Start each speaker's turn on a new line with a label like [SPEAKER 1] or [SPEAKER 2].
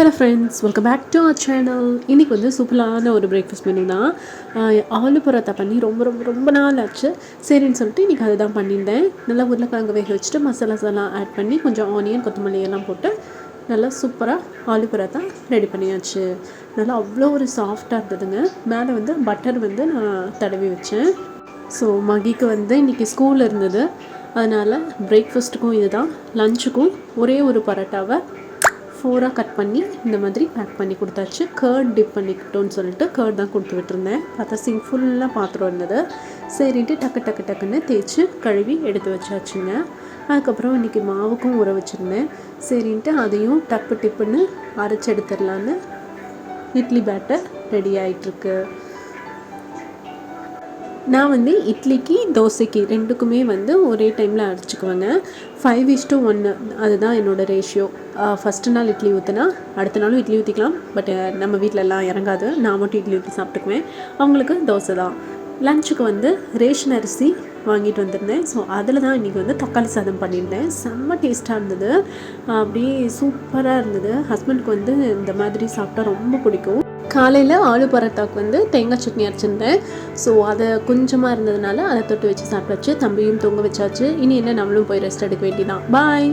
[SPEAKER 1] Hello friends, welcome back to our channel. இன்றைக்கி வந்து சூப்பரான ஒரு பிரேக்ஃபாஸ்ட் மெனு தான். ஆலு பரோட்டா பண்ணி ரொம்ப ரொம்ப ரொம்ப நாள் ஆச்சு. சரின்னு சொல்லிட்டு இன்றைக்கி அதை தான் பண்ணியிருந்தேன். நல்லா உருளைக்கிழங்கு வேக வச்சுட்டு மசாலாஸெல்லாம் ஆட் பண்ணி கொஞ்சம் ஆனியன் கொத்தமல்லி எல்லாம் போட்டு நல்லா சூப்பராக ஆலு பரோட்டா ரெடி பண்ணியாச்சு. நல்லா அவ்வளோ ஒரு சாஃப்டாக இருந்ததுங்க. மேலே வந்து பட்டர் வந்து நான் தடவி வச்சேன். ஸோ மகிக்கு வந்து இன்றைக்கி ஸ்கூல் இருந்தது, அதனால் பிரேக்ஃபாஸ்ட்டுக்கும் இது தான், லஞ்சுக்கும் ஒரே ஒரு பரோட்டாவை 4ஆக கட் பண்ணி இந்த மாதிரி பேக் பண்ணி கொடுத்தாச்சு. கர்ட் டிப் பண்ணிக்கிட்டோன்னு சொல்லிட்டு கர்ட் தான் கொடுத்து விட்டுருந்தேன். பார்த்தா சிங்க் ஃபுல்லாக பாத்திரம் இருந்தது. சரின்ட்டு டக்குன்னு தேய்ச்சி கழுவி எடுத்து வச்சாச்சுங்க. அதுக்கப்புறம் இன்றைக்கி மாவுக்கும் ஊற வச்சுருந்தேன். சரின்ட்டு அதையும் டிப்புன்னு அரைச்சி எடுத்துடலான்னு இட்லி பேட்டர் ரெடி ஆகிட்டுருக்கு. நான் வந்து இட்லிக்கு தோசைக்கு ரெண்டுக்குமே வந்து ஒரே டைமில் அரைச்சிக்குவேங்க. 5:1 அதுதான் என்னோடய ரேஷியோ. ஃபஸ்ட்டு நாள் இட்லி ஊற்றினா அடுத்த நாளும் இட்லி ஊற்றிக்கலாம். பட் நம்ம வீட்டிலலாம் இறங்காது. நான் மட்டும் இட்லி ஊற்றி சாப்பிட்டுக்குவேன். அவங்களுக்கு தோசை தான். லஞ்சுக்கு வந்து ரேஷன் அரிசி வாங்கிட்டு வந்திருந்தேன். ஸோ அதில் தான் இன்றைக்கி வந்து தக்காளி சாதம் பண்ணியிருந்தேன். செம்ம டேஸ்ட்டாக இருந்தது. அப்படியே சூப்பராக இருந்தது. ஹஸ்பண்டுக்கு வந்து இந்த மாதிரி சாப்பிட்டா ரொம்ப பிடிக்கும். காலையில் ஆலு பரோட்டாவுக்கு வந்து தேங்காய் சட்னி அரைச்சிருந்தேன். ஸோ அதை கொஞ்சமாக இருந்ததுனால அதை தொட்டு வச்சு சாப்பிட்டாச்சு. தம்பியும் தூங்க வச்சாச்சு. இனி என்ன, நம்மளும் போய் ரெஸ்ட் எடுக்க வேண்டியதான். பாய்.